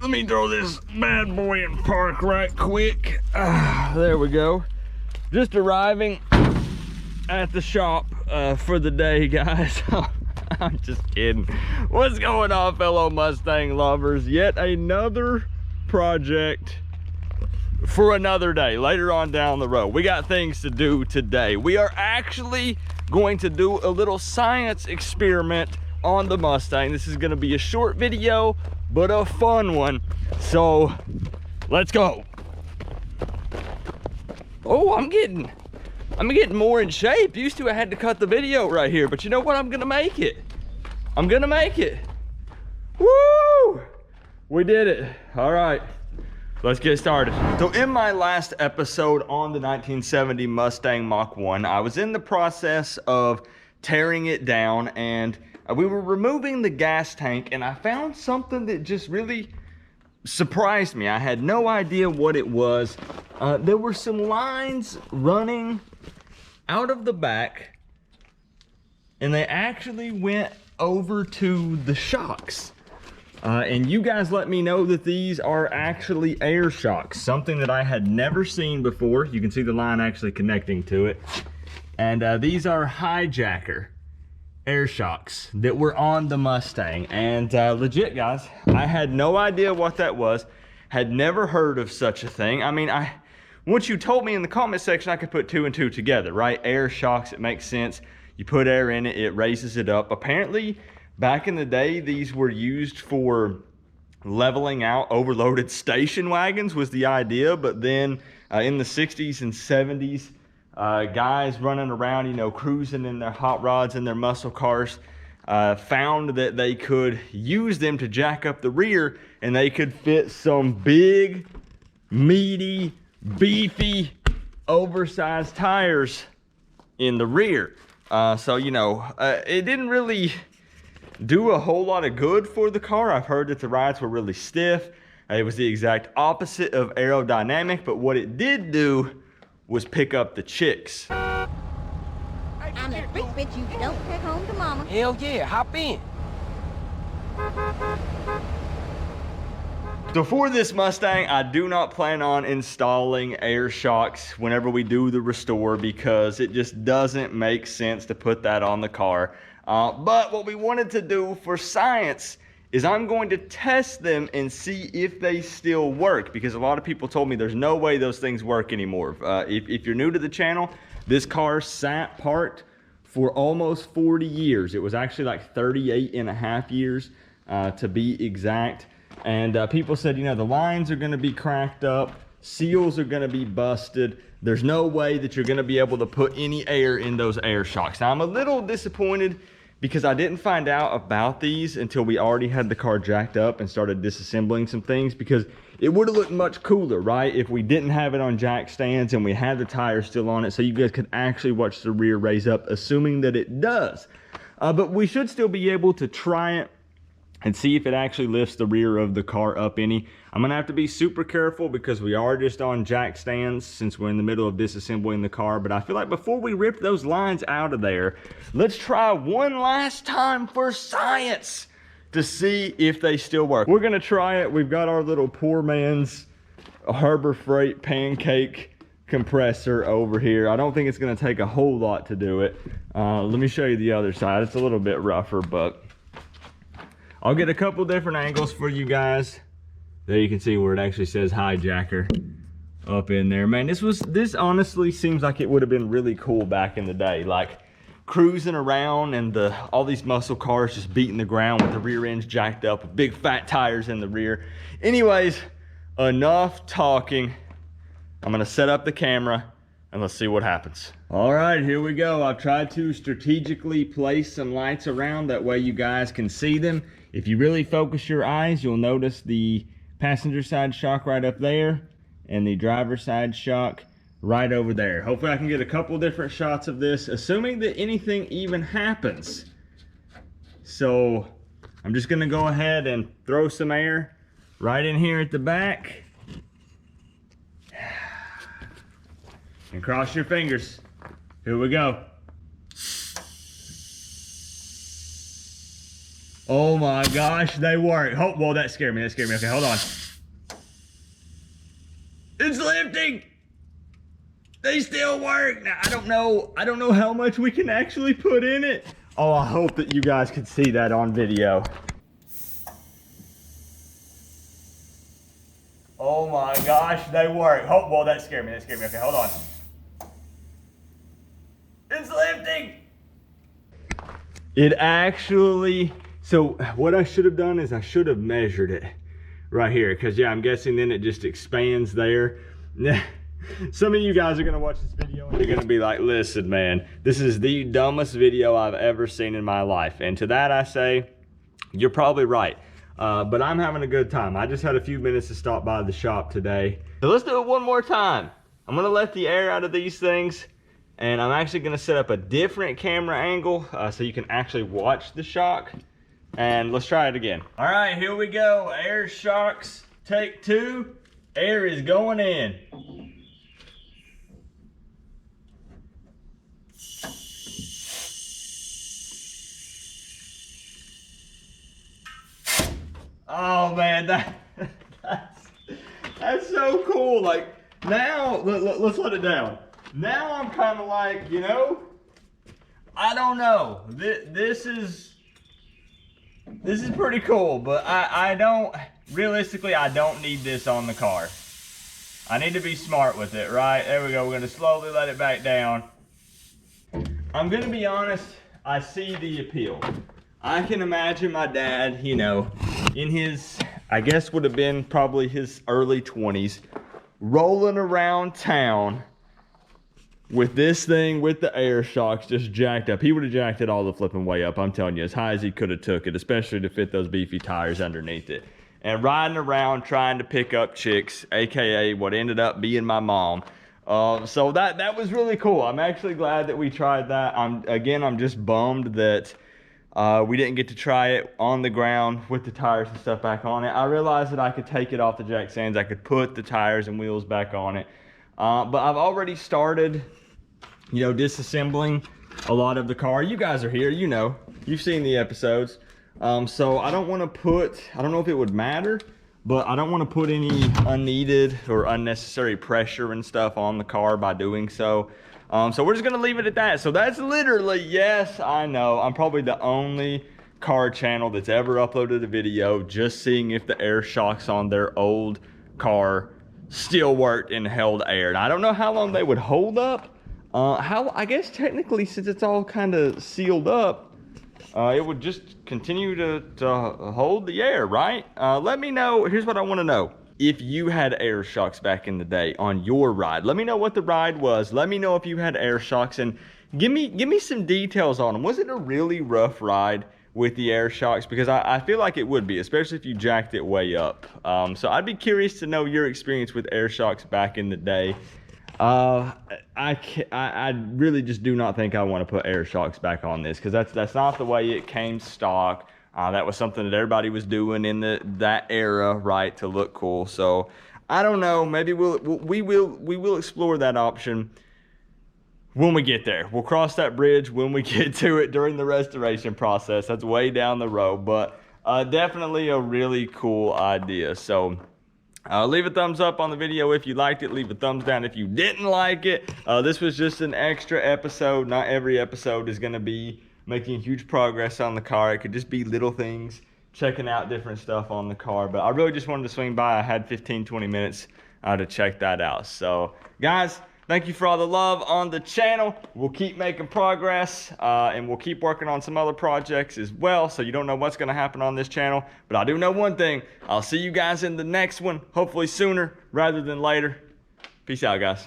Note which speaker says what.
Speaker 1: Let me throw this bad boy in park right quick. There we go. Just arriving at the shop for the day, guys. I'm just kidding. What's going on, fellow Mustang lovers? Yet another project for another day later on down the road. We got things to do today. We are actually going to do a little science experiment on the Mustang. This is going to be a short video, but a fun one. So let's go. Oh, I'm getting more in shape. Used to I had to cut the video right here, but you know what? I'm gonna make it. I'm gonna make it. Woo! We did it. All right, let's get started. So in my last episode on the 1970 Mustang Mach 1, I was in the process of tearing it down, and we were removing the gas tank, and I found something that just really surprised me. I had no idea what it was. There were some lines running out of the back, and they actually went over to the shocks. And you guys let me know that these are actually air shocks, something that I had never seen before. You can see the line actually connecting to it. And these are hijacker air shocks that were on the Mustang. And legit, guys, I had no idea what that was. Had never heard of such a thing. I mean, once you told me in the comment section, I could put two and two together, right? Air shocks, it makes sense. You put air in it, it raises it up. Apparently, back in the day, these were used for leveling out overloaded station wagons was the idea. But then in the 60s and 70s, guys running around, you know, cruising in their hot rods and their muscle cars, found that they could use them to jack up the rear, and they could fit some big, meaty, beefy, oversized tires in the rear. So, you know, it didn't really do a whole lot of good for the car. I've heard that the rides were really stiff. It was the exact opposite of aerodynamic, but what it did do was pick up the chicks.
Speaker 2: I'm the freak bitch you don't take home to mama.
Speaker 3: Hell yeah, hop in.
Speaker 1: So for this Mustang, I do not plan on installing air shocks whenever we do the restore, because it just doesn't make sense to put that on the car. But what we wanted to do for science is I'm going to test them and see if they still work, because a lot of people told me there's no way those things work anymore. If you're new to the channel, this car sat parked for almost 40 years. It was actually like 38 and a half years to be exact. And people said, you know, the lines are gonna be cracked up, seals are gonna be busted. There's no way that you're gonna be able to put any air in those air shocks. Now, I'm a little disappointed because I didn't find out about these until we already had the car jacked up and started disassembling some things, because it would have looked much cooler, right, if we didn't have it on jack stands and we had the tires still on it, so you guys could actually watch the rear raise up, assuming that it does. But we should still be able to try it and see if it actually lifts the rear of the car up any. I'm gonna have to be super careful because we are just on jack stands since we're in the middle of disassembling the car. But I feel like before we rip those lines out of there, let's try one last time for science to see if they still work. We're gonna try it. We've got our little poor man's Harbor Freight pancake compressor over here. I don't think it's gonna take a whole lot to do it. Let me show you the other side. It's a little bit rougher, but I'll get a couple different angles for you guys. There you can see where it actually says hijacker up in there. Man, this honestly seems like it would have been really cool back in the day, like cruising around and all these muscle cars just beating the ground with the rear ends jacked up with big fat tires in the rear. Anyways, enough talking. I'm gonna set up the camera and let's see what happens. All right, here we go. I've tried to strategically place some lights around, that way you guys can see them. If you really focus your eyes, you'll notice the passenger side shock right up there and the driver side shock right over there. Hopefully I can get a couple different shots of this, assuming that anything even happens. So I'm just gonna go ahead and throw some air right in here at the back. And cross your fingers. Here we go. Oh my gosh, they work. Oh, well, that scared me. That scared me. Okay, hold on. It's lifting. They still work. Now, I don't know how much we can actually put in it. Oh, I hope that you guys could see that on video. Oh my gosh, they work. Oh, well, that scared me. That scared me. Okay, hold on. It's lifting. It actually, so what I should have done is I should have measured it right here, because yeah, I'm guessing then it just expands there. Some of you guys are gonna watch this video and you're gonna be like, listen man, this is the dumbest video I've ever seen in my life. And to that I say, you're probably right. But I'm having a good time. I just had a few minutes to stop by the shop today. So let's do it one more time. I'm gonna let the air out of these things, and I'm actually gonna set up a different camera angle so you can actually watch the shock. And let's try it again. All right, here we go. Air shocks, take 2. Air is going in. Oh man, that's so cool. Like now, let's let it down. Now I'm kind of like, you know, I don't know. This is pretty cool, but I don't, realistically, I don't need this on the car. I need to be smart with it, right? There we go. We're gonna slowly let it back down. I'm gonna be honest, I see the appeal. I can imagine my dad, you know, in his, I guess would have been probably his early 20s, rolling around town with this thing with the air shocks just jacked up. He would have jacked it all the flipping way up, I'm telling you, as high as he could have took it, especially to fit those beefy tires underneath it. And riding around trying to pick up chicks, AKA what ended up being my mom. So that was really cool. I'm actually glad that we tried that. I'm just bummed that we didn't get to try it on the ground with the tires and stuff back on it. I realized that I could take it off the jack stands. I could put the tires and wheels back on it. But I've already started, you know, disassembling a lot of the car. You guys are here, you know, you've seen the episodes. So I don't want to put, I don't know if it would matter, but I don't want to put any unneeded or unnecessary pressure and stuff on the car by doing so. So we're just gonna leave it at that. So that's literally, yes, I know, I'm probably the only car channel that's ever uploaded a video just seeing if the air shocks on their old car still worked and held air. And I don't know how long they would hold up. I guess technically, since it's all kind of sealed up, it would just continue to hold the air, right? Let me know, here's what I wanna know. If you had air shocks back in the day on your ride, let me know what the ride was. Let me know if you had air shocks, and give me some details on them. Was it a really rough ride with the air shocks? Because I feel like it would be, especially if you jacked it way up. So I'd be curious to know your experience with air shocks back in the day. I really just do not think I want to put air shocks back on this, because that's not the way it came stock. That was something that everybody was doing in that era, right, to look cool. So I don't know, maybe we will explore that option when we get there. We'll cross that bridge when we get to it during the restoration process. That's way down the road, but definitely a really cool idea. So leave a thumbs up on the video if you liked it. Leave a thumbs down if you didn't like it. This was just an extra episode. Not every episode is gonna be making huge progress on the car. It could just be little things, checking out different stuff on the car. But I really just wanted to swing by. I had 15-20 minutes to check that out. So guys, thank you for all the love on the channel. We'll keep making progress, and we'll keep working on some other projects as well. So you don't know what's gonna happen on this channel, but I do know one thing. I'll see you guys in the next one, hopefully sooner rather than later. Peace out, guys.